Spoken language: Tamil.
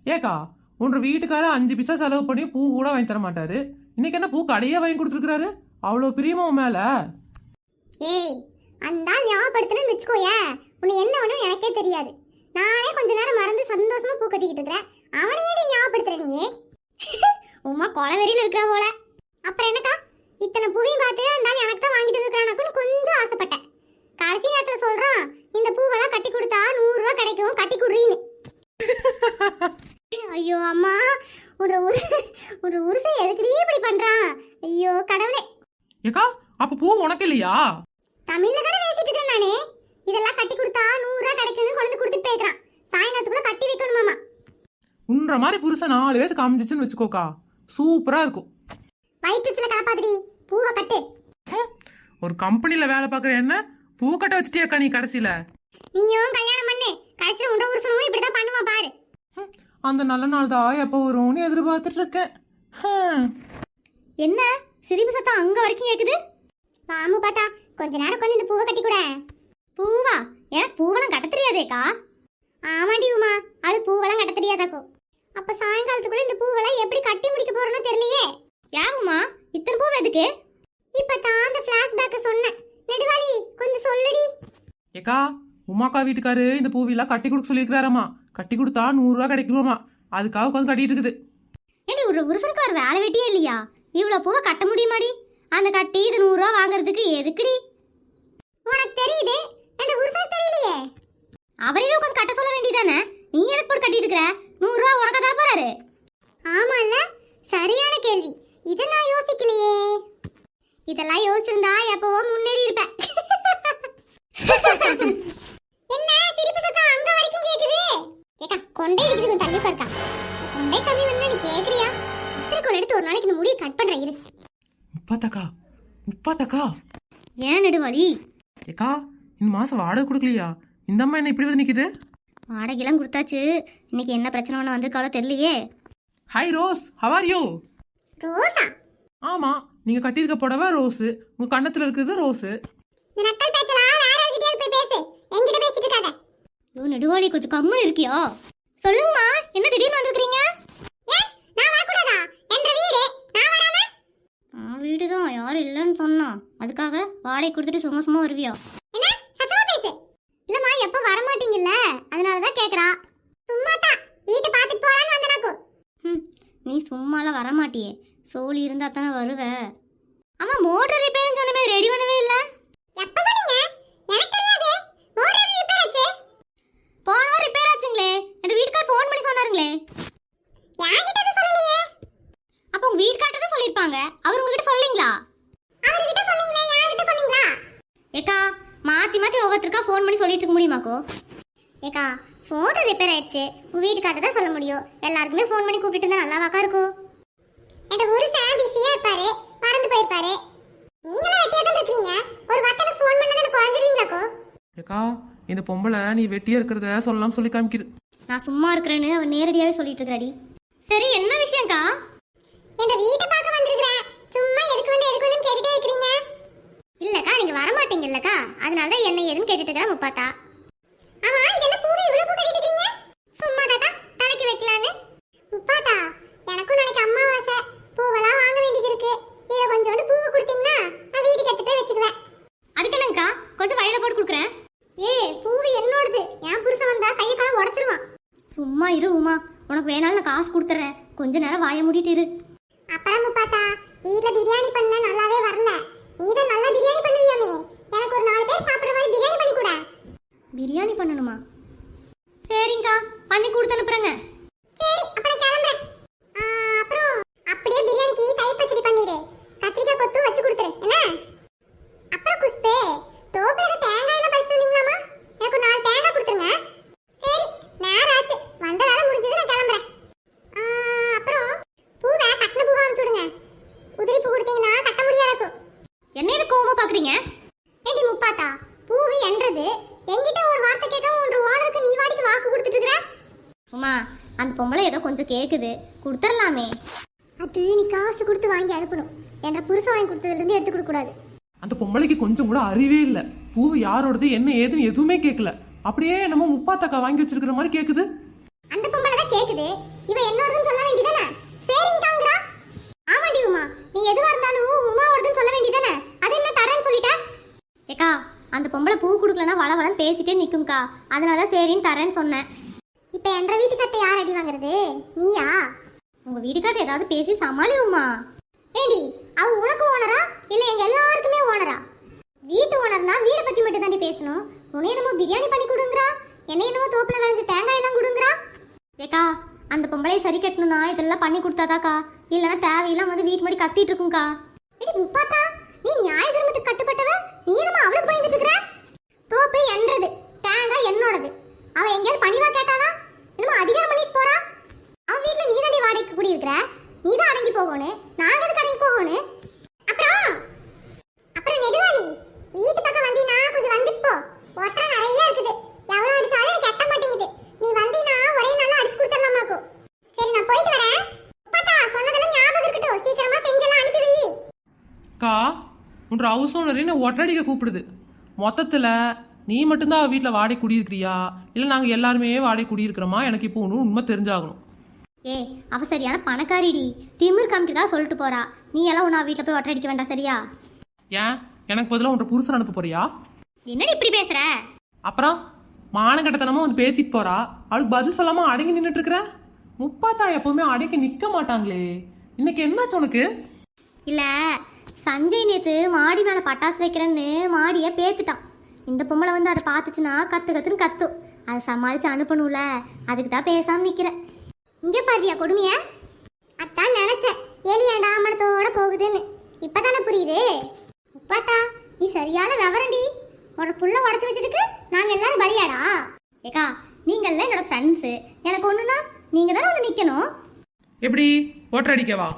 ஏக்கா உன்ற வீட்டுக்காரர் 5 பைசா செலவு பண்ணி பூ கூட வாங்கி தர மாட்டாரு. இன்னைக்கு என்ன பூ கடையே வாங்கி கொடுத்துருக்காரு? அவ்வளோ பிரியமா உன் மேல? ஏய், அந்த ஆள் ஞாபகப்படுத்தணும்னு வச்சுக்கோயே, உன்னை என்ன வேணும் எனக்கே தெரியாது. நானே கொஞ்ச நேரம் மறந்து சந்தோஷமா பூ கட்டிக்கிட்டு இருக்கிறேன். அவனை ஏடி ஞாபகப்படுத்துற நீ? உமா கொலவெறியில இருக்கிற போல. அப்புறம் என்னக்கா, இத்தனை பூவையும் பார்த்து அந்த ஆள் எனக்கு தான் வாங்கிட்டு வந்துருக்கானக்குன்னு கொஞ்சம் ஆசைப்பட்டேன். கடைசி நேரத்தில் சொல்றான், இந்த பூவெல்லாம் கட்டி கொடுத்தா 100 ரூபா கிடைக்கும், கட்டி குடுறீன்னு. ஐயோ அம்மா, ஒரு உருசை எதுக்குடி இப்படி பண்றான்? ஐயோ கடவுளே. ஏக்கா அப்ப பூ உனக்கு இல்லையா? தமிழ்ல தானே பேசிட்டு இருக்கேன் நானே. இதெல்லாம் கட்டி கொடுத்தா 100 ரூபா கிடைக்கும்னு கொண்டு கொடுத்துட்டு போயிடுறான். சாயங்காலத்துக்குள்ள கட்டி வைக்கணுமாமா. உன்ற மாதிரி புருஷன் 4 பேருக்கு காமிச்சிச்சுன்னு வச்சுக்கோக்கா, சூப்பரா இருக்கும். வயிற்றுல காப்பாத்துடி, பூவை கட்டு. ஒரு கம்பெனில வேலை பார்க்குற என்ன பூ கட்ட வச்சுட்டியாக்கா நீ கடைசியில? நீயும் கல்யாணம் பண்ணு, கடைசியில உன்ற புருஷனும் இப்படிதான் பண்ணுவான் பாரு. அந்த நல்ல நாள் தான் எப்போ வரும்னு எதிர்பார்த்துட்டு இருக்கேன். என்ன சிரிப்பு சத்தம் அங்க வரைக்கும் கேக்குது? வாமு பாத்தா கொஞ்ச நேரம் கொஞ்சம் இந்த பூவை கட்டி கூட. பூவா? ஏன் பூவெல்லாம் கட்ட தெரியாதேக்கா? ஆமாண்டி உமா, அது பூவெல்லாம் கட்ட தெரியாதாக்கோ. அப்ப சாயங்காலத்துக்குள்ள இந்த பூவெல்லாம் எப்படி கட்டி முடிக்க போறோம்னு தெரியலையே. ஏன் உமா இத்தனை பூ எதுக்கு? இப்பதான் அந்த ஃபிளாஷ்பேக்க சொன்னேன். நெடுவாளி கொஞ்சம் சொல்லுடி. ஏக்கா உமாக்கா வீட்டுக்காரு இந்த பூவெல்லாம் கட்டி கொடுக்க சொல்லியிருக்கிறாராமா. கட்டி கொடுத்தா 100 ரூபா கிடைக்குமாமா. அதுக்காக உட்காந்து கட்டிட்டு இருக்குது. ஏடி ஒரு புருஷனுக்கு ஒரு வேலை வெட்டியே இல்லையா? இவ்வளவு பூவை கட்ட முடியுமாடி? அந்த கட்டி இது 100 ரூபா வாங்குறதுக்கு எதுக்குடி? உனக்கு தெரியுது, என் புருஷனுக்கு தெரியலையே. அவரையே உட்காந்து கட்ட சொல்ல வேண்டியதானே? நீ எதுக்கு போட்டு கட்டிட்டு இருக்கிற? 100 ரூபா உனக்கு தான் போறாரு. ஆமா இல்ல, சரியான கேள்வி. இதை நான் யோசிக்கலையே. இதெல்லாம் யோசிச்சிருந்தா எப்பவோ முன்னேறி இருப்பேன். என்ன சிரிப்பு சத்தம் அங்க வரைக்கும் கேக்குது? ஏக்கா கொண்டே இருக்குது, தள்ளி பாருக்கா. கொண்டே கம்மி வந்து நீ கேக்குறியா? இத்திரிக்கோள் எடுத்து ஒரு நாளைக்கு இந்த முடியை கட் பண்றேன் இரு. முப்பாத்தக்கா ஏன் நெடுவாளி? ஏக்கா இந்த மாசம் வாடகை கொடுக்கலையா? இந்த அம்மா என்ன இப்படி வந்து நிக்குது? வாடகைலாம் கொடுத்தாச்சு. இன்னைக்கு என்ன பிரச்சனை ஒன்று வந்திருக்காலோ தெரியலையே. Hi Rose, how are you? Rosa? ஆமா, நீங்க கட்டியிருக்க புடவை ரோஸ், உங்க கண்ணத்துல இருக்குது ரோஸ். நக்கல் பேசலாம், வேற யார்கிட்டயாவது போய் பேசு. என்கிட்ட பேசிட்டு இருக்காத. யோ நெடுவாளி கொஞ்சம் கம்முன்னு இருக்கியோ? சொல்லுங்கம்மா, என்ன திடீர்னு வந்திருக்கீங்க? ஏன் நான் வரக்கூடாதா? என்ற வீடு நான் வராம? வீடு தான் யாரும் இல்லைன்னு சொன்னா, அதுக்காக வாடகை கொடுத்துட்டு சும்மா சும்மா வருவியோ? என்ன சத்தமா பேசு. இல்லம்மா எப்போ வர மாட்டீங்கல்ல, அதனால தான் கேக்குறா. சும்மா தான் வீட்டை பார்த்துட்டு போலான்னு வந்தனாக்கோ. நீ சும்மாலாம் வர மாட்டியே, சோலி இருந்தா தானே வருவ. அம்மா மோட்டர் ரிப்பேர்னு சொன்னமே ரெடி பண்ணவே இல்ல. எப்ப சொன்னீங்க? எனக்கு தெரியாதே. மோட்டர் எப்படி ரிப்பேர் ஆச்சு? போன வாரம் ரிப்பேர் ஆச்சுங்களே. என் வீட்டுக்கார் ஃபோன் பண்ணி சொன்னாருங்களே. யார்கிட்ட அது சொல்லலையே? அப்ப உங்க வீட்டுக்காரட்ட தான் சொல்லிருப்பாங்க. அவர் உங்ககிட்ட சொல்லீங்களா? அவர்கிட்ட சொன்னீங்களே, யார்கிட்ட சொன்னீங்களா? ஏக்கா மாத்தி மாத்தி ஒவ்வொருத்தருக்கா ஃபோன் பண்ணி சொல்லிட்டு இருக்க முடியுமாக்கோ? ஏக்கா ஃபோன் ரிப்பேர் ஆயிடுச்சு, உங்க வீட்டுக்காரட்ட தான் சொல்ல முடியும். எல்லாருக்குமே ஃபோன் பண்ணி கூப்பிட்டு இருந்தா நல்லாவாக்கா இருக்கும். என் புருஷன் பிஸியா இருப்பாரு, மறந்து போயிருப்பாரு. நீங்களே வெட்டியா தான் இருக்கீங்க. ஒரு வார்த்தைக்கு ஃபோன் பண்ணா எனக்கு குறைஞ்சிருவீங்களாக்கோ? ஏக்கா இந்த பொம்பளை நீ வெட்டியா இருக்கிறத சொல்லலாம் சொல்லி காமிக்குது. நான் சும்மா இருக்கிறேன்னு அவன் நேரடியாவே சொல்லிட்டு இருக்காடி. சரி என்ன விஷயம்க்கா? என்ற வீட்டை பார்க்க வந்திருக்கிறேன். சும்மா எதுக்கு வந்து கேட்டுட்டே இருக்கீங்க? இல்லக்கா நீங்க வர மாட்டீங்கல்லக்கா, அதனால தான் என்ன ஏதுன்னு கேட்டுட்டு இருக்கா முப்பாத்தா. ஆமா இது என்ன பூவே இவ்வளவு பூ கட்டிட்டு இருக்கீங்க? சும்மா தாத்தா தலைக்கு வைக்கலான்னு. முப்பாத்தா எனக்கும் நாளைக்கு அம்மாவாசை, பூவெல்லாம் வாங்க வேண்டியது இருக்கு. இதை கொஞ்சோண்டு பூவை கொடுத்தீங்கன்னா நான் வீட்டுக்கு எடுத்து போய் வச்சுக்குவேன். அதுக்கு என்னங்கக்கா, கொஞ்சம் வயல போட்டு கொடுக்குறேன். பூவு என்னோடது, என் புருஷன் வந்தா கையை கால உடச்சிருவான். சும்மா இரு உமா, உனக்கு வேணாலும் நான் காசு கொடுத்துறேன். கொஞ்ச நேரம் வாய மூடிட்டு இரு. அப்புறம் முப்பாத்தா வீட்ல பிரியாணி பண்ண நல்லாவே வரல. நீ தான் நல்லா பிரியாணி பண்ணுவியாமே, எனக்கு ஒரு 4 பேர் சாப்பிடுற மாதிரி பிரியாணி பண்ணி கொடு. பிரியாணி பண்ணணுமா? சரிங்கக்கா, பண்ணி கொடுத்து அனுப்புறேங்க. சரி அப்ப நான் கிளம்புறேன். அப்புறம் அப்படியே பிரியாணிக்கு தயிர் பச்சடி பண்ணிடு, கத்திரிக்காய் கொத்து வச்சு கொடுத்துரு என்ன? அப்புறம் குஸ்பே தோப்புல தேங்காய் எல்லாம் பறிச்சு வந்தீங்களாமா? எனக்கு ஒரு 4 தேங்காய் கொடுத்துருங்க. சரி நேரம் ஆச்சு, வந்த வேலை முடிஞ்சது, நான் கிளம்புறேன். அப்புறம் பூவை கட்டின பூவா அனுப்பிச்சுடுங்க. உதிரி பூ கொடுத்தீங்கன்னா கட்ட முடியாதாக்கும். என்ன இது கோவமா பாக்குறீங்க? ஏடி முப்பாத்தா, பூவு என்றது என்கிட்ட ஒரு வார்த்தை கேட்காம உன் ஓனருக்கு நீ வாடிக்கு வாக்கு கொடுத்துட்டு இருக்கற. உமா அந்த பொம்பளை ஏதோ கொஞ்சம் கேக்குது, கொடுத்துடலாமே. அது நீ காசு கொடுத்து வாங்கி அனுப்பணும். என்ற புருஷன் வாங்கி கொடுத்ததுல இருந்து எடுத்து கொடுக்க கூடாது. அந்த பொம்பளைக்கு கொஞ்சம் கூட அறிவே இல்லை. பூ யாரோடது என்ன ஏதுன்னு எதுவுமே கேட்கல. அப்படியே நம்ம முப்பாத்தக்கா வாங்கி வச்சிருக்கிற மாதிரி கேக்குது. அந்த பொம்பளை தான் கேக்குது. இவ என்னோடதுன்னு சொல்ல வேண்டியதானே? சரிங்கங்கறா. ஆமாடி உமா, நீ எதுவா இருந்தாலும் உமாவோடதுன்னு சொல்ல வேண்டியதானே? அது என்ன தரேன்னு சொல்லிட்ட? ஏக்கா, அந்த பொம்பளை பூ கொடுக்கலனா வளவளன்னு பேசிட்டே நிக்கும்க்கா. அதனால சரின்னு தரேன்னு சொன்னேன். இப்போ என்ற வீட்டுக்கார்ட்ட யார் அடி வாங்குறது? நீயா? உங்க வீட்டுக்கார்ட்ட ஏதாவது பேசி சமாளியுமா? ஏடி, அவ உனக்கு ஓனரா இல்ல எங்க எல்லாருக்குமே ஓனரா? வீட்டு ஓனர்னா வீட பத்தி மட்டும் தாண்டி பேசணும். உன்னை என்னமோ பிரியாணி பண்ணி கொடுங்கறா, என்ன என்னமோ தோப்புல விளைஞ்ச தேங்காய் எல்லாம் கொடுங்கறா. ஏக்கா, அந்த பொம்பளையை சரி கட்டணும்னா இதெல்லாம் பண்ணி கொடுத்தாதாக்கா. இல்லைன்னா தேவையெல்லாம் வந்து வீட்டு முன்னாடி கத்திட்டு இருக்கும்க்கா. ஏடி முப்பாத்தா, நீ நியாய தர்மத்துக்கு கட்டுப்பட்டவ, நீ என்னமா அவளுக்கு பயந்துட்டு இருக்கற? தோப்பு என்றது, தேங்காய் என்னோடது. அவ எங்கேயாவது பணிவா கேட்டானா என்னமோ அதிகாரம் பண்ணிட்டு போறா. அவன் வீட்டுல நீ தாண்டி வாடகைக்கு குடி இருக்கிற, நீ தான் அடங்கி போகணும், நாங்க எதுக்கு அடங்கி போகணும்? அப்புறம் நெடுவாளி, வீட்டு பக்கம் வந்தீனா கொஞ்சம் வந்துட்டு போ. ஒட்டா நிறைய இருக்குது, எவ்வளவு அடிச்சாலும் எனக்கு எட்ட மாட்டேங்குது. நீ வந்தீனா ஒரே நாளா அடிச்சு கொடுத்துடலாமாக்கோ. சரி, நான் போயிட்டு வரேன். பாத்தா சொன்னதெல்லாம் ஞாபகம் இருக்கட்டும், சீக்கிரமா செஞ்செல்லாம் அனுப்பி வை. அக்கா, உன்ற ஹவுஸ் ஓனரே ஒற்றடிக்க கூப்பிடுது. மொத்தத்துல நீ மட்டும்தான் அவ வீட்டில் வாடகை குடியிருக்கிறியா இல்லை நாங்கள் எல்லாருமே வாடகை குடியிருக்கிறோமா? எனக்கு இப்போ ஒன்று உண்மை தெரிஞ்சாகணும். ஏ, அவ சரியான பணக்காரிடி, திமிர் காமிக்கதா சொல்லிட்டு போறா. நீ எல்லாம் உன்ன வீட்டில் போய் ஒட்டை அடிக்க வேண்டாம், சரியா? ஏன் எனக்கு பதிலாக உன்ற புருஷன் அனுப்ப போறியா? என்னடி இப்படி பேசுற? அப்புறம் மானகட்டத்தனமா வந்து பேசிட்டு போறா, அவளுக்கு பதில் சொல்லாம அடங்கி நின்றுட்டு இருக்கிற. முப்பாத்தா எப்பவுமே அடங்கி நிக்க மாட்டாங்களே, இன்னைக்கு என்னாச்சு உனக்கு? இல்ல, சஞ்சய் நேத்து மாடி மேல பட்டாசு வைக்கிறேன்னு மாடியை பேத்துட்டான். இந்த பொம்பளை வந்து அதை பார்த்துச்சுன்னா கத்து கத்துன்னு கத்தும். அதை சமாளிச்சு அனுப்பணும்ல, அதுக்கு தான் பேசாம நிக்கிறேன். இங்க பாருவியா கொடுமைய? அத்தான் நினைச்சேன், எலியாண்டா மனத்தோட போகுதுன்னு. இப்பதானே புரியுது. உப்பாத்தா, நீ சரியான விவரண்டி. ஒரு புள்ள உடச்சு வச்சதுக்கு நாங்க எல்லாரும் பலியாடா? ஏக்கா, நீங்கள்ல என்னோட ஃப்ரெண்ட்ஸு, எனக்கு ஒண்ணுனா நீங்க தானே வந்து நிக்கணும். எப்படி ஒற்றடிக்கவா?